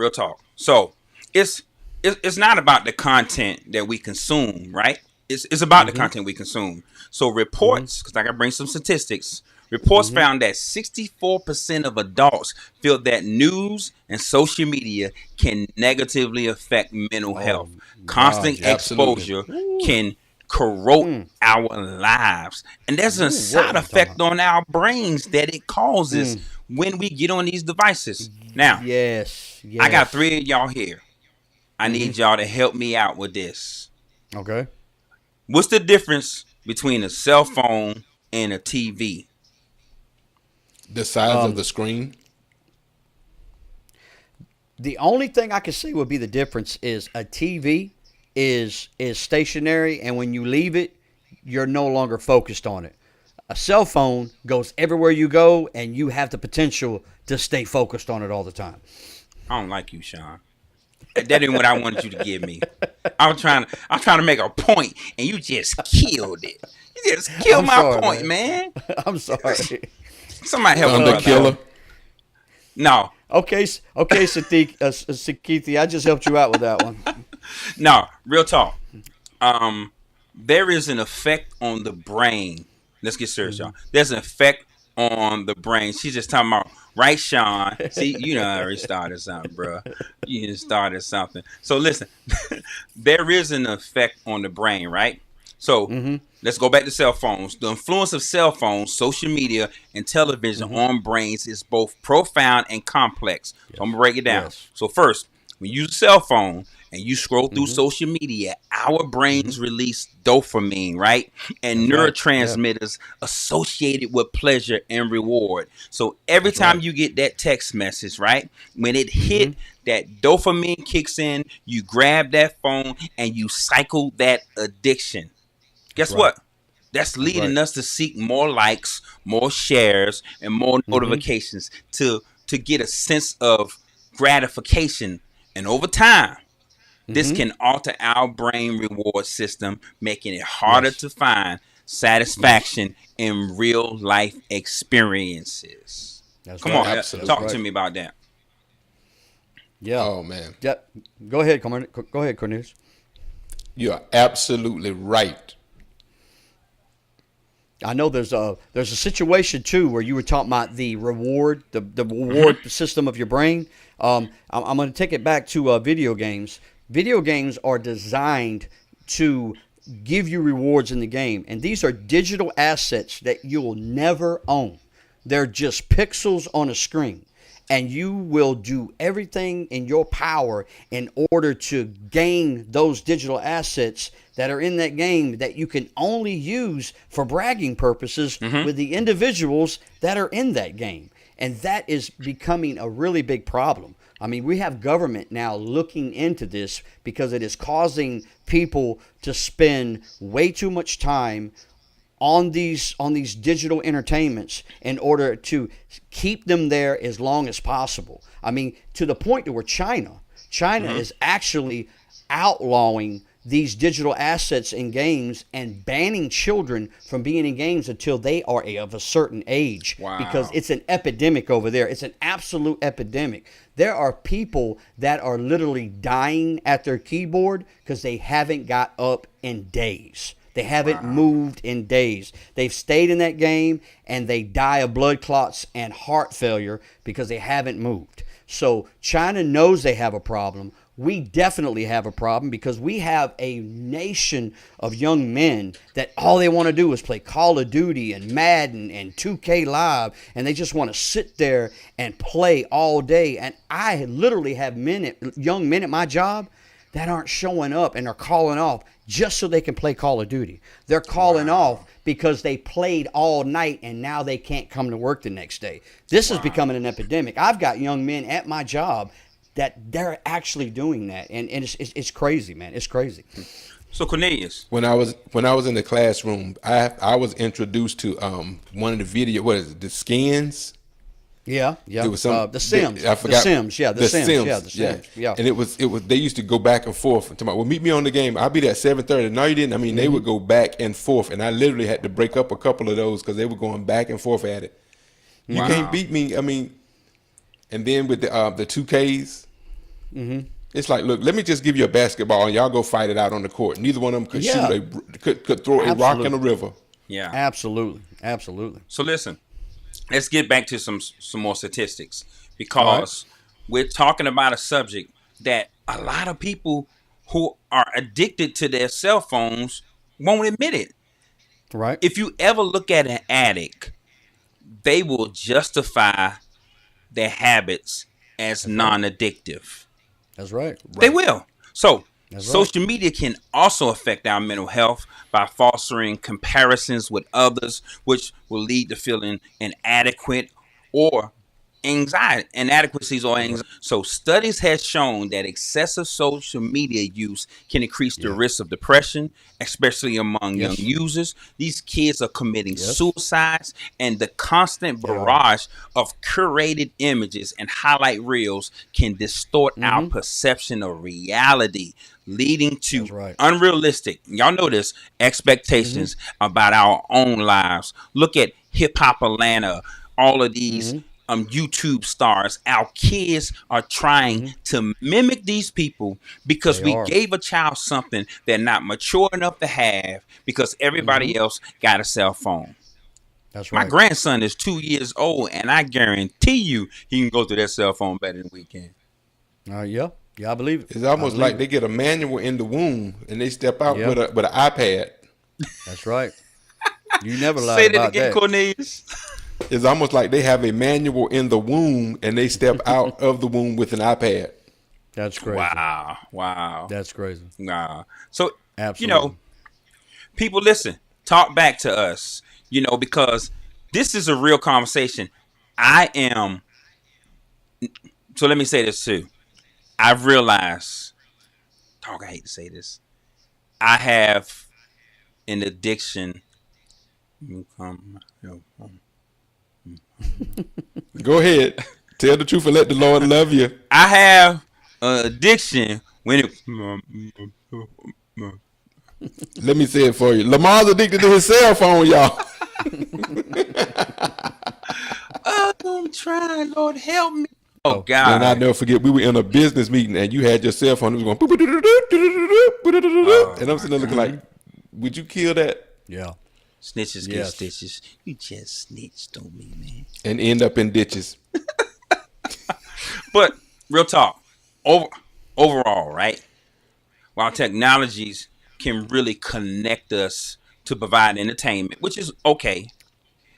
[SPEAKER 1] So it's not about the content that we consume, right? It's about the content we consume. So reports, because I gotta bring some statistics. Reports found that 64% of adults feel that news and social media can negatively affect mental health. Constant
[SPEAKER 4] absolutely.
[SPEAKER 1] exposure can corrode our lives. And there's a side effect on our brains that it causes when we get on these devices. Now,
[SPEAKER 2] Yes.
[SPEAKER 1] I got 3 of y'all here. I need y'all to help me out with this.
[SPEAKER 2] Okay.
[SPEAKER 1] What's the difference between a cell phone and a TV?
[SPEAKER 4] The size of the screen.
[SPEAKER 2] The only thing I can see would be the difference is a TV is stationary, and when you leave it, you're no longer focused on it. A cell phone goes everywhere you go, and you have the potential to stay focused on it all the time.
[SPEAKER 1] I don't like you, Sean. That ain't what I wanted you to give me. I'm trying to make a point, and you just killed it. You just killed
[SPEAKER 2] I'm
[SPEAKER 1] my
[SPEAKER 2] sorry,
[SPEAKER 1] point, man.
[SPEAKER 2] I'm sorry.
[SPEAKER 1] Somebody help me
[SPEAKER 4] Thunder
[SPEAKER 1] with
[SPEAKER 4] killer.
[SPEAKER 1] that. No,
[SPEAKER 2] Okay, Sakithi, I just helped you out with that one.
[SPEAKER 1] no, real talk. There is an effect on the brain. Let's get serious, y'all. There's an effect on the brain. She's just talking about, right, Sean? See, you know, I already started something, bro. You just started something. So listen, there is an effect on the brain, right? So let's go back to cell phones. The influence of cell phones, social media, and television on brains is both profound and complex. So I'm gonna break it down.
[SPEAKER 2] Yes.
[SPEAKER 1] So first, when you use a cell phone and you scroll through social media, our brains release dopamine, right? And neurotransmitters associated with pleasure and reward. So every time you get that text message, right? When it hit, that dopamine kicks in, you grab that phone and you cycle that addiction. Guess what? That's leading us to seek more likes, more shares, and more notifications to get a sense of gratification. And over time, this can alter our brain reward system, making it harder to find satisfaction in real life experiences. Come on, talk to me about that.
[SPEAKER 2] Yeah.
[SPEAKER 4] Oh man.
[SPEAKER 2] Yeah. Go ahead, Cornelius.
[SPEAKER 4] You are absolutely right.
[SPEAKER 2] I know there's a situation too where you were talking about the reward, the reward system of your brain. I'm going to take it back to video games. Video games are designed to give you rewards in the game, and these are digital assets that you'll never own. They're just pixels on a screen, and you will do everything in your power in order to gain those digital assets that are in that game that you can only use for bragging purposes with the individuals that are in that game. And that is becoming a really big problem. I mean, we have government now looking into this because it is causing people to spend way too much time on these digital entertainments in order to keep them there as long as possible. I mean, to the point to where China is actually outlawing these digital assets in games and banning children from being in games until they are of a certain age.
[SPEAKER 1] Wow.
[SPEAKER 2] Because it's an epidemic over there. It's an absolute epidemic. There are people that are literally dying at their keyboard because they haven't got up in days. They haven't moved in days. They've stayed in that game and they die of blood clots and heart failure because they haven't moved. So China knows they have a problem. We definitely have a problem because we have a nation of young men that all they want to do is play Call of Duty and Madden and 2K Live, and they just want to sit there and play all day. And I literally have young men at my job that aren't showing up and are calling off just so they can play Call of Duty. They're calling off because they played all night and now they can't come to work the next day. This is becoming an epidemic. I've got young men at my job that they're actually doing that, and it's crazy, man. It's crazy.
[SPEAKER 1] So Cornelius,
[SPEAKER 4] When I was in the classroom, I was introduced to one of the video. What is it? The Skins.
[SPEAKER 2] Yeah.
[SPEAKER 4] It was some
[SPEAKER 2] The Sims.
[SPEAKER 4] I forgot.
[SPEAKER 2] The Sims. Yeah. The Sims. Yeah. The
[SPEAKER 4] Yeah.
[SPEAKER 2] Sims. Yeah.
[SPEAKER 4] And it was. They used to go back and forth. Well, meet me on the game. I'll be there at 7:30. No, you didn't. I mean, they would go back and forth, and I literally had to break up a couple of those because they were going back and forth at it. You can't beat me. I mean, and then with the 2Ks. It's like, look, let me just give you a basketball and y'all go fight it out on the court. Neither one of them could shoot could throw a rock in a river.
[SPEAKER 1] yeah,
[SPEAKER 2] Absolutely.
[SPEAKER 1] So listen, let's get back to some more statistics because we're talking about a subject that a lot of people who are addicted to their cell phones won't admit it.
[SPEAKER 2] Right.
[SPEAKER 1] If you ever look at an addict, they will justify their habits as non-addictive.
[SPEAKER 2] That's right.
[SPEAKER 1] They will. So
[SPEAKER 2] That's
[SPEAKER 1] social media can also affect our mental health by fostering comparisons with others, which will lead to feeling inadequate or inadequacies or anxiety. So studies have shown that excessive social media use can increase the risk of depression, especially among young users. These kids are committing suicides, and the constant barrage of curated images and highlight reels can distort our perception of reality, leading to unrealistic, y'all know this, expectations about our own lives. Look at Hip Hop Atlanta, all of these YouTube stars. Our kids are trying to mimic these people because we gave a child something they're not mature enough to have because everybody else got a cell phone.
[SPEAKER 2] That's right.
[SPEAKER 1] My grandson is 2 years old, and I guarantee you he can go through that cell phone better than we can.
[SPEAKER 2] Yeah, I believe it.
[SPEAKER 4] It's almost like they get a manual in the womb and they step out with an iPad.
[SPEAKER 2] That's right. You never lied
[SPEAKER 1] Say that
[SPEAKER 2] about
[SPEAKER 1] again,
[SPEAKER 2] that.
[SPEAKER 1] Cornelius.
[SPEAKER 4] It's almost like they have a manual in the womb and they step out of the womb with an iPad.
[SPEAKER 2] That's crazy.
[SPEAKER 1] Wow.
[SPEAKER 2] That's crazy.
[SPEAKER 1] Wow. So,
[SPEAKER 2] Absolutely.
[SPEAKER 1] people listen, talk back to us, because this is a real conversation. So let me say this too. I've realized, I hate to say this, I have an addiction.
[SPEAKER 4] Go ahead. Tell the truth and let the Lord love you.
[SPEAKER 1] I have an addiction when it.
[SPEAKER 4] Let me say it for you. Lamar's addicted to his cell phone, y'all.
[SPEAKER 1] I'm trying, Lord, help me. Oh, God.
[SPEAKER 4] And I'll never forget, we were in a business meeting and you had your cell phone. It was going, and I'm sitting there looking like, would you kill that?
[SPEAKER 2] Yeah.
[SPEAKER 1] Snitches get stitches. You just snitched on me, man.
[SPEAKER 4] And end up in ditches.
[SPEAKER 1] But real talk, overall, right? While technologies can really connect us to provide entertainment, which is okay,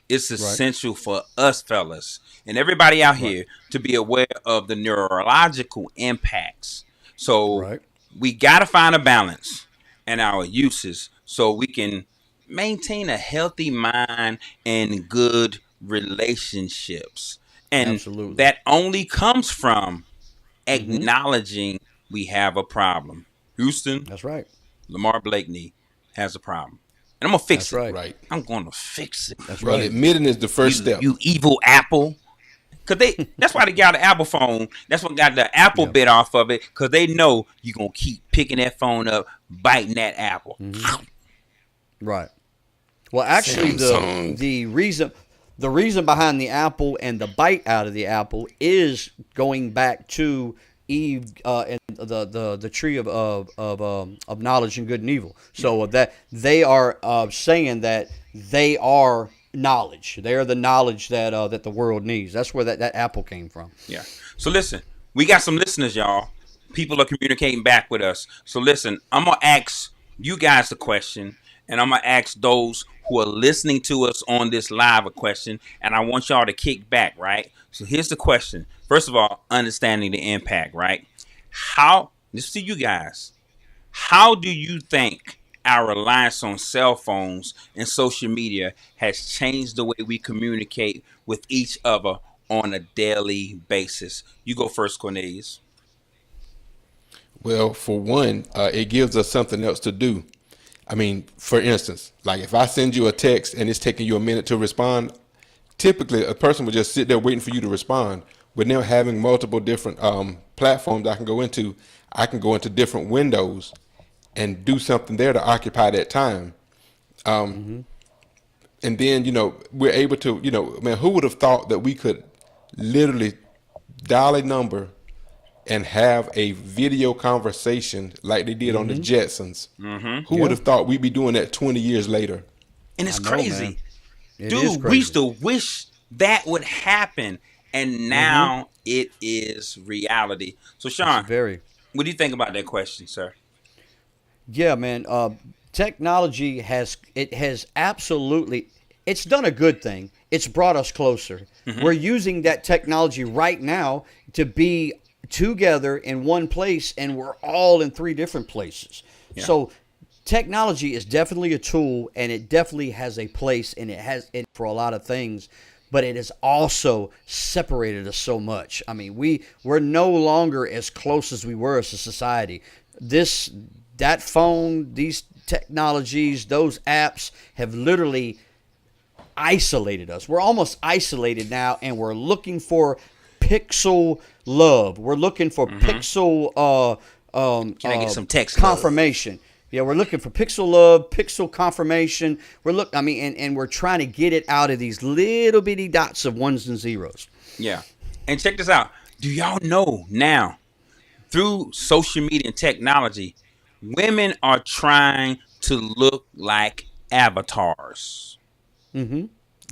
[SPEAKER 1] it's essential for us fellas and everybody out here to be aware of the neurological impacts. So we got to find a balance in our uses so we can maintain a healthy mind and good relationships. And that only comes from acknowledging we have a problem. Houston.
[SPEAKER 2] That's right.
[SPEAKER 1] Lamar Blakeney has a problem. And I'm going to fix it.
[SPEAKER 4] Right.
[SPEAKER 1] I'm going to fix it.
[SPEAKER 2] That's
[SPEAKER 4] Well,
[SPEAKER 2] right.
[SPEAKER 4] admitting is the first step.
[SPEAKER 1] You evil Apple. That's why they got the Apple phone. That's what got the Apple bit off of it. Because they know you're going to keep picking that phone up, biting that apple.
[SPEAKER 2] Right. Well, actually, the reason behind the apple and the bite out of the apple is going back to Eve and the tree of knowledge and good and evil. So that they are saying that they are knowledge. They are the knowledge that the world needs. That's where that apple came from.
[SPEAKER 1] Yeah. So listen, we got some listeners, y'all. People are communicating back with us. So listen, I'm gonna ask you guys a question, and I'm gonna ask those who are listening to us on this live a question, and I want y'all to kick back, right? So here's the question. First of all, understanding the impact, right? This is to you guys. How do you think our reliance on cell phones and social media has changed the way we communicate with each other on a daily basis? You go first, Cornelius.
[SPEAKER 4] Well, for one, it gives us something else to do. I mean, for instance, like if I send you a text and it's taking you a minute to respond, typically a person would just sit there waiting for you to respond. But now having multiple different platforms I can go into different windows and do something there to occupy that time. And then, we're able to, man, who would have thought that we could literally dial a number and have a video conversation like they did on the Jetsons? Who would have thought we'd be doing that 20 years later?
[SPEAKER 1] And it's crazy.
[SPEAKER 2] Dude,
[SPEAKER 1] we used to wish that would happen. And now it is reality. So, Sean, what do you think about that question, sir?
[SPEAKER 2] Yeah, man. Technology has absolutely, it's done a good thing. It's brought us closer. We're using that technology right now to be together in one place, and we're all in 3 different places. Yeah. So technology is definitely a tool, and it definitely has a place, and it has it for a lot of things. But it has also separated us so much. I mean, we're no longer as close as we were as a society. That phone, these technologies, those apps have literally isolated us. We're almost isolated now, and we're looking for pixel love. We're looking for pixel
[SPEAKER 1] Can I get some text
[SPEAKER 2] confirmation? Love? Yeah, we're looking for pixel love, pixel confirmation. And we're trying to get it out of these little bitty dots of ones and zeros.
[SPEAKER 1] Yeah. And check this out. Do y'all know now, through social media and technology, women are trying to look like avatars?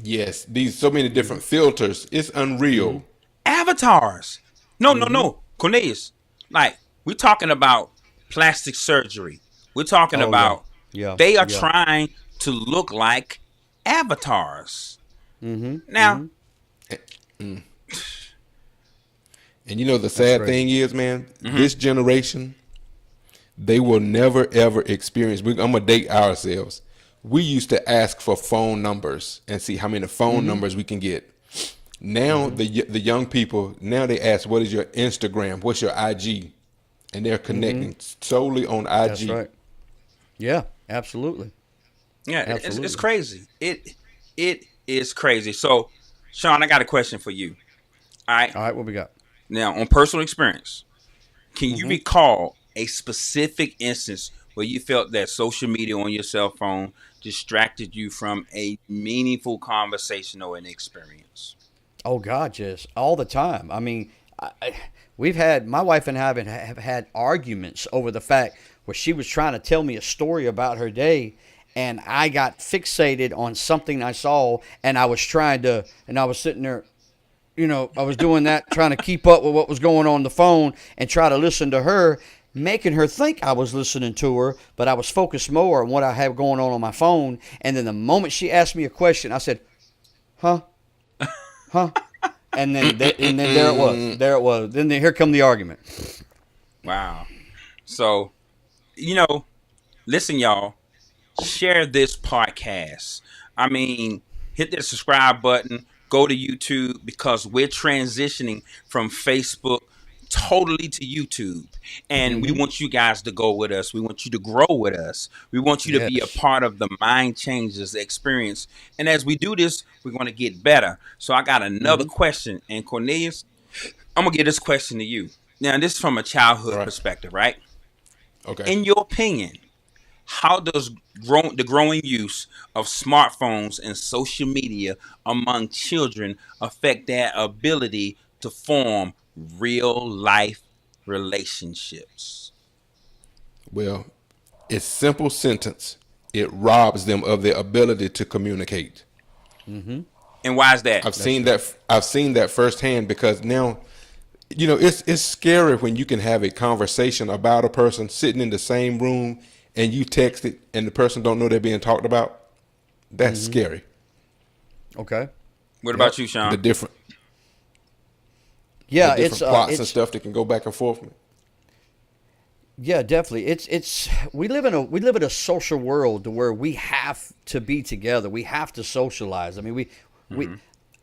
[SPEAKER 4] Yes, these so many different filters. It's unreal.
[SPEAKER 1] Avatars. No. Cornelius, like, we're talking about plastic surgery. We're talking about
[SPEAKER 2] Yeah.
[SPEAKER 1] They are
[SPEAKER 2] Yeah.
[SPEAKER 1] trying to look like avatars.
[SPEAKER 2] Mm-hmm.
[SPEAKER 1] Now,
[SPEAKER 2] Mm-hmm.
[SPEAKER 4] And you know the
[SPEAKER 2] That's
[SPEAKER 4] sad
[SPEAKER 2] crazy.
[SPEAKER 4] thing is, man,
[SPEAKER 1] mm-hmm,
[SPEAKER 4] this generation, they will never ever experience. I'm gonna date ourselves. We used to ask for phone numbers and see how many phone
[SPEAKER 2] Mm-hmm.
[SPEAKER 4] numbers we can get. Now
[SPEAKER 2] Mm-hmm.
[SPEAKER 4] the young people now they ask, "What is your Instagram? What's your IG?" And they're
[SPEAKER 2] Mm-hmm.
[SPEAKER 4] connecting solely on
[SPEAKER 2] That's
[SPEAKER 4] IG.
[SPEAKER 2] right. Yeah. Absolutely.
[SPEAKER 1] yeah, it's
[SPEAKER 2] Absolutely.
[SPEAKER 1] crazy. It is crazy. So, Sean, I got a question for you. All right.
[SPEAKER 2] All right. What we got?
[SPEAKER 1] Now, on personal experience, can you
[SPEAKER 2] Mm-hmm.
[SPEAKER 1] recall a specific instance where you felt that social media on your cell phone distracted you from a meaningful conversation or an experience?
[SPEAKER 2] Oh God, yes, all the time. I mean, we've had my wife and I have had arguments over the fact where she was trying to tell me a story about her day, and I got fixated on something I saw, and I was trying to, and I was sitting there, I was doing that, trying to keep up with what was going on the phone and try to listen to her, making her think I was listening to her, but I was focused more on what I had going on my phone. And then the moment she asked me a question, I said, "Huh, huh," and then there it was, there it was. Then here come the argument.
[SPEAKER 1] Wow. So, you know, listen, y'all, share this podcast. I mean, hit that subscribe button, go to YouTube because we're transitioning from Facebook totally to YouTube. And we
[SPEAKER 2] Mm-hmm.
[SPEAKER 1] want you guys to go with us. We want you to grow with us. We want you to be a
[SPEAKER 2] Yes.
[SPEAKER 1] part of the Mind Changes experience. And as we do this, we're going to get better. So I got another
[SPEAKER 2] Mm-hmm.
[SPEAKER 1] question. And Cornelius, I'm going to give this question to you. Now, this is from a
[SPEAKER 4] All
[SPEAKER 1] childhood
[SPEAKER 4] right.
[SPEAKER 1] perspective, right?
[SPEAKER 4] Okay.
[SPEAKER 1] In your opinion, how does the growing use of smartphones and social media among children affect their ability to form real life relationships?
[SPEAKER 4] Well, it's simple sentence. It robs them of their ability to communicate.
[SPEAKER 2] Mm-hmm.
[SPEAKER 1] And why is that?
[SPEAKER 4] I've seen that. I've seen that firsthand because now, it's scary when you can have a conversation about a person sitting in the same room and you text it and the person don't know they're being talked about. That's
[SPEAKER 2] Mm-hmm.
[SPEAKER 4] scary.
[SPEAKER 2] Okay.
[SPEAKER 1] What
[SPEAKER 2] Yep.
[SPEAKER 1] about you,
[SPEAKER 4] The
[SPEAKER 1] Sean?
[SPEAKER 4] different, the
[SPEAKER 2] Yeah,
[SPEAKER 4] different plots and stuff that can go back and forth.
[SPEAKER 2] yeah, definitely. It's we live in a social world to where we have to be together. We have to socialize. I mean, we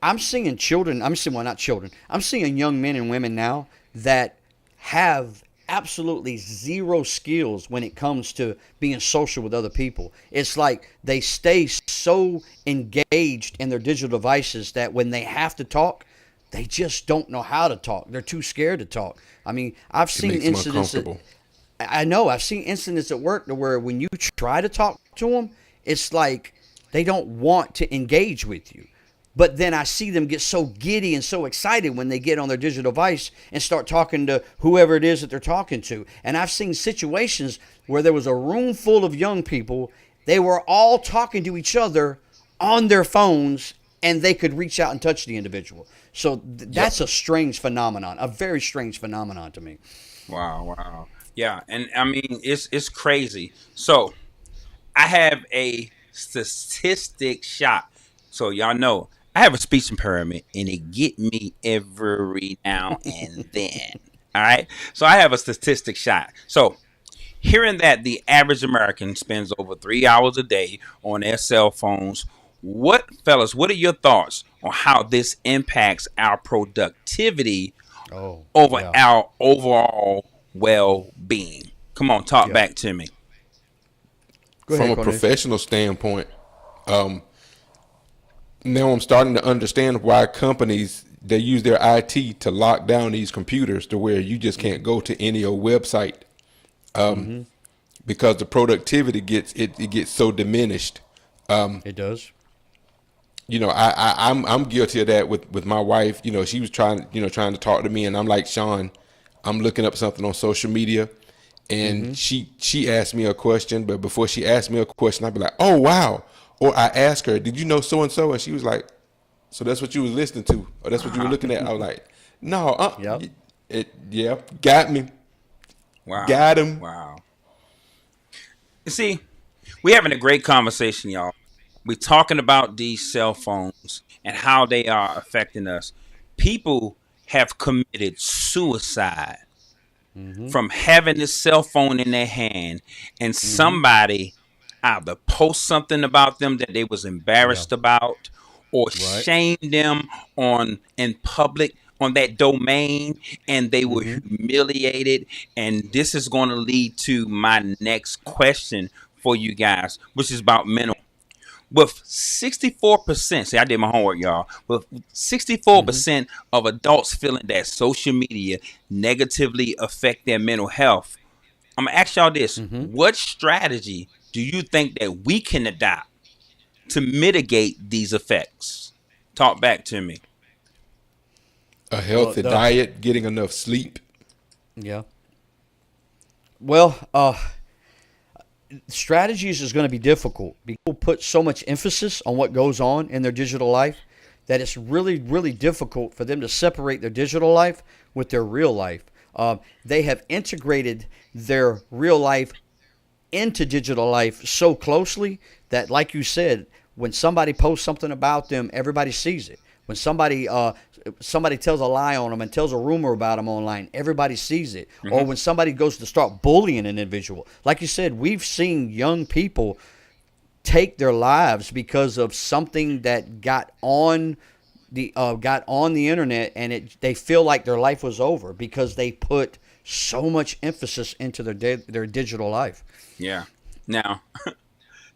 [SPEAKER 2] I'm seeing children. I'm seeing well, not children. I'm seeing young men and women now that have absolutely zero skills when it comes to being social with other people. It's like they stay so engaged in their digital devices that when they have to talk, they just don't know how to talk. They're too scared to talk. I mean, I've
[SPEAKER 4] It
[SPEAKER 2] seen
[SPEAKER 4] makes them
[SPEAKER 2] incidents that
[SPEAKER 4] uncomfortable.
[SPEAKER 2] I know I've seen incidents at work to where when you try to talk to them, it's like they don't want to engage with you. But then I see them get so giddy and so excited when they get on their digital device and start talking to whoever it is that they're talking to. And I've seen situations where there was a room full of young people. They were all talking to each other on their phones and they could reach out and touch the individual. So that's a strange phenomenon, a very strange phenomenon to me.
[SPEAKER 1] Wow, wow. Yeah, and I mean it's crazy. So I have a statistic shot. So y'all know I have a speech impairment and it get me every now and then. All right. So I have a statistic shot. So hearing that the average American spends over 3 hours a day on their cell phones, fellas, what are your thoughts on how this impacts our productivity
[SPEAKER 2] Oh,
[SPEAKER 1] over
[SPEAKER 2] yeah.
[SPEAKER 1] our overall well-being? Come on, talk
[SPEAKER 2] Yeah.
[SPEAKER 1] back to me.
[SPEAKER 2] Go
[SPEAKER 4] From
[SPEAKER 2] ahead,
[SPEAKER 4] a
[SPEAKER 2] Cornelius.
[SPEAKER 4] professional standpoint, now I'm starting to understand why companies they use their IT to lock down these computers to where you just can't go to any old website because the productivity gets so diminished.
[SPEAKER 2] It does.
[SPEAKER 4] I'm guilty of that with my wife. She was trying to talk to me, and I'm like, Sean, I'm looking up something on social media, and she asked me a question, but before she asked me a question, I'd be like, oh wow, or I asked her, did you know so and so, and she was like, so that's what you was listening to, or that's what you were looking at. I was like, no,
[SPEAKER 2] Yep.
[SPEAKER 4] got me,
[SPEAKER 1] Wow.
[SPEAKER 4] got him.
[SPEAKER 1] Wow. You see, We're having a great conversation, y'all. We're talking about these cell phones and how they are affecting us. People have committed suicide from having this cell phone in their hand, and somebody either post something about them that they was embarrassed about, or shame them on in public on that domain, and they were humiliated. And this is going to lead to my next question for you guys, which is about mental. With 64%, see, I did my homework, y'all. With 64% of adults feeling that social media negatively affect their mental health, I'm gonna ask y'all this: what strategy do you think that we can adopt to mitigate these effects? Talk back to me.
[SPEAKER 4] A healthy diet, getting enough sleep.
[SPEAKER 2] Yeah. Well, strategies is going to be difficult. People put so much emphasis on what goes on in their digital life that it's really, really difficult for them to separate their digital life with their real life. They have integrated their real life into digital life so closely that, like you said, when somebody posts something about them, everybody sees it. When somebody tells a lie on them and tells a rumor about them online, everybody sees it. Or when somebody goes to start bullying an individual, like you said, we've seen young people take their lives because of something that got on the internet, and they feel like their life was over because they put so much emphasis into their digital life.
[SPEAKER 1] Yeah. Now,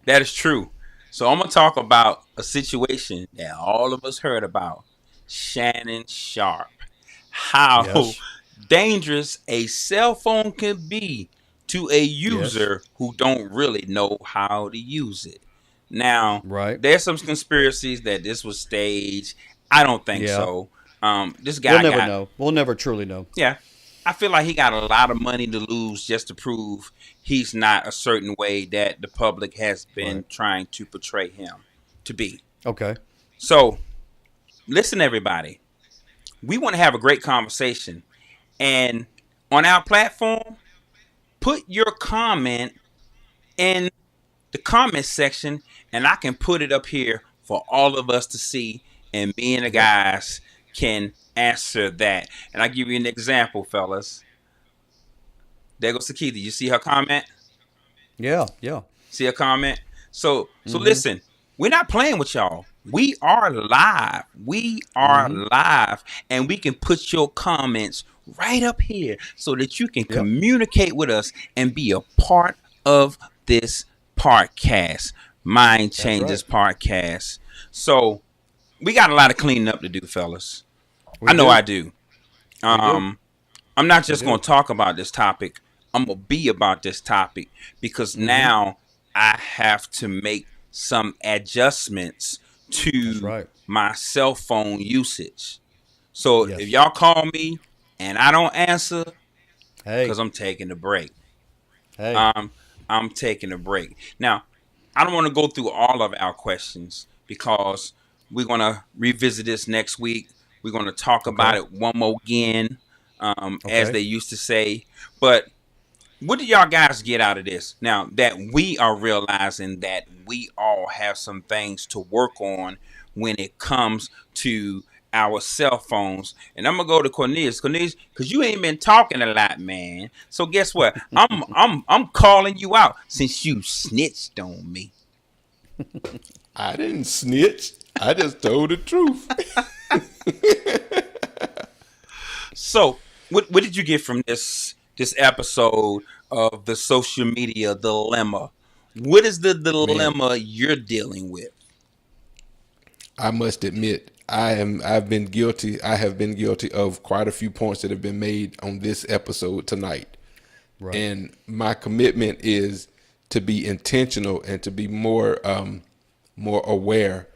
[SPEAKER 1] that is true. So I'm going to talk about a situation that all of us heard about. Shannon Sharpe. How dangerous a cell phone can be to a user who don't really know how to use it. Now, there's some conspiracies that this was staged. I don't think so. This guy
[SPEAKER 2] we'll never know. We'll never truly know.
[SPEAKER 1] Yeah. I feel like he got a lot of money to lose just to prove he's not a certain way that the public has been trying to portray him to be.
[SPEAKER 2] Okay.
[SPEAKER 1] So, listen, everybody. We want to have a great conversation. And on our platform, put your comment in the comment section, and I can put it up here for all of us to see, and me and the guys can answer that. And I'll give you an example, fellas. There goes Sakita. You see her comment?
[SPEAKER 2] Yeah.
[SPEAKER 1] See her comment? So listen, we're not playing with y'all. We are live. We are live, and we can put your comments right up here so that you can communicate with us and be a part of this podcast, Mind Changers Podcast. So we got a lot of cleaning up to do, fellas. I know I do. I'm not just going to talk about this topic. I'm going to be about this topic because now I have to make some adjustments to my cell phone usage. So if y'all call me and I don't answer, because I'm taking a break. I'm taking a break. Now, I don't want to go through all of our questions because we're going to revisit this next week. We're going to talk about it one more again, as they used to say. But what do y'all guys get out of this? Now that we are realizing that we all have some things to work on when it comes to our cell phones. And I'm going to go to Cornelius. Cornelius, because you ain't been talking a lot, man. So guess what? I'm calling you out since you snitched on me.
[SPEAKER 4] I didn't snitch. I just told the truth.
[SPEAKER 1] So, what did you get from this episode of the social media dilemma? What is the dilemma you're dealing with?
[SPEAKER 4] I must admit, I have been guilty of quite a few points that have been made on this episode tonight. Right. And my commitment is to be intentional and to be more aware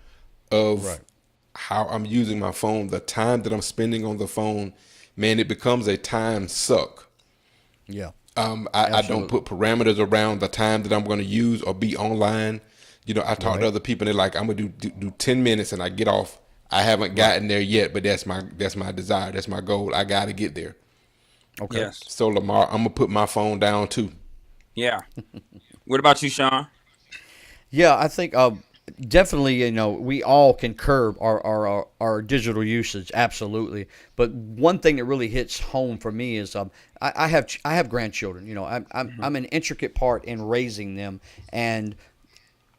[SPEAKER 4] of how I'm using my phone, the time that I'm spending on the phone. Man, it becomes a time suck.
[SPEAKER 2] Yeah.
[SPEAKER 4] I don't put parameters around the time that I'm going to use or be online. You know, I talk to other people and they're like, I'm going to do 10 minutes and I get off. I haven't gotten there yet, but that's my desire. That's my goal. I got to get there.
[SPEAKER 2] Okay.
[SPEAKER 1] Yes.
[SPEAKER 4] So Lamar, I'm going to put my phone down too.
[SPEAKER 1] Yeah. What about you, Sean?
[SPEAKER 2] Yeah, I think definitely, we all can curb our digital usage, absolutely. But one thing that really hits home for me is I have grandchildren. I'm an intricate part in raising them, and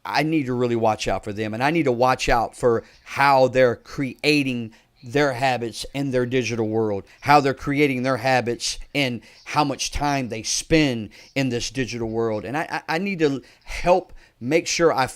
[SPEAKER 2] I need to really watch out for them, and I need to watch out for how they're creating their habits in their digital world, how they're creating their habits and how much time they spend in this digital world. And I need to help make sure I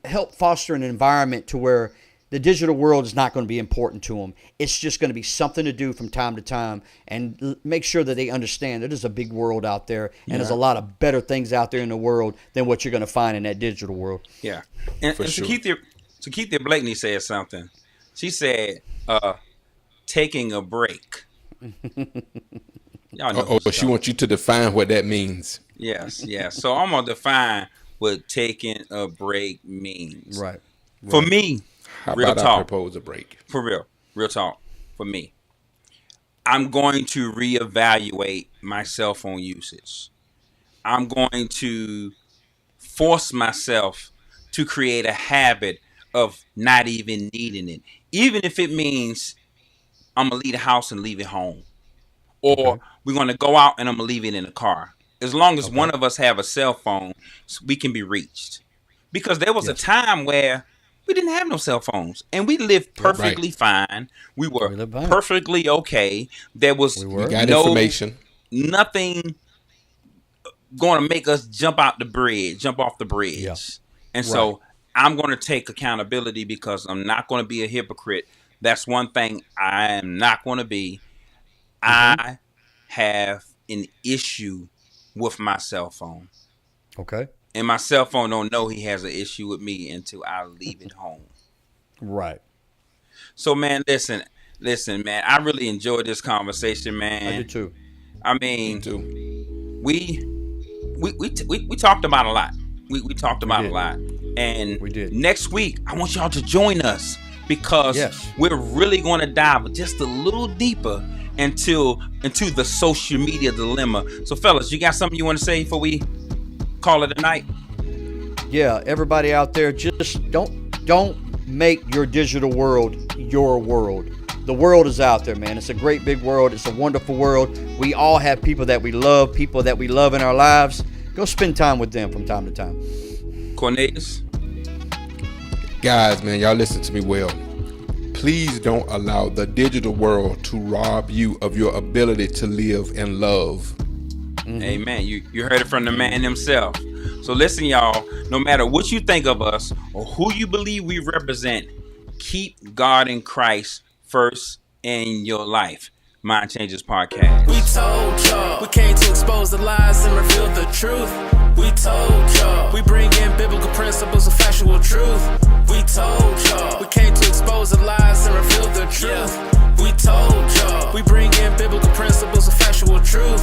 [SPEAKER 2] help foster an environment to where the digital world is not going to be important to them. It's just going to be something to do from time to time, and make sure that they understand that there's a big world out there, and there's a lot of better things out there in the world than what you're going to find in that digital world.
[SPEAKER 1] Yeah. And sure. Sakithia Blakeney said something. She said, taking a break. Y'all know
[SPEAKER 4] she wants you to define what that means.
[SPEAKER 1] Yes. So I'm going to define what taking a break means.
[SPEAKER 2] Right.
[SPEAKER 1] For me,
[SPEAKER 4] how
[SPEAKER 1] real
[SPEAKER 4] about
[SPEAKER 1] talk.
[SPEAKER 4] I propose a break?
[SPEAKER 1] For real talk. For me, I'm going to reevaluate my cell phone usage. I'm going to force myself to create a habit of not even needing it. Even if it means I'm going to leave the house and leave it home. Or we're going to go out and I'm going to leave it in the car. As long as one of us have a cell phone, we can be reached. Because there was a time where we didn't have no cell phones. And we lived perfectly fine. We were perfectly okay. There was
[SPEAKER 4] information.
[SPEAKER 1] Nothing going to make us jump off the bridge. Yeah. And so I'm going to take accountability because I'm not going to be a hypocrite. That's one thing I am not going to be. I have an issue with my cell phone.
[SPEAKER 2] Okay.
[SPEAKER 1] And my cell phone don't know he has an issue with me until I leave it home.
[SPEAKER 2] Right.
[SPEAKER 1] So, man, listen, man. I really enjoyed this conversation, man.
[SPEAKER 2] I did too.
[SPEAKER 1] I mean,
[SPEAKER 4] Me too.
[SPEAKER 1] We talked about a lot. We talked about a lot. And
[SPEAKER 2] we did.
[SPEAKER 1] Next week, I want y'all to join us because we're really going to dive just a little deeper into the social media dilemma. So, fellas, you got something you want to say before we call it a night?
[SPEAKER 2] Yeah, everybody out there, just don't make your digital world your world. The world is out there, man. It's a great big world. It's a wonderful world. We all have people that we love in our lives. Go spend time with them from time to time.
[SPEAKER 1] Cornelius?
[SPEAKER 4] Guys, man, y'all listen to me well. Please don't allow the digital world to rob you of your ability to live and love.
[SPEAKER 1] Amen. You heard it from the man himself. So listen, y'all, no matter what you think of us or who you believe we represent, keep God and Christ first in your life. Mind Changers Podcast.
[SPEAKER 3] We told y'all we came to expose the lies and reveal the truth. We told y'all we bring in biblical principles of factual truth. We told y'all we came to expose the lies and reveal the truth. We told y'all we bring in biblical principles of factual truth.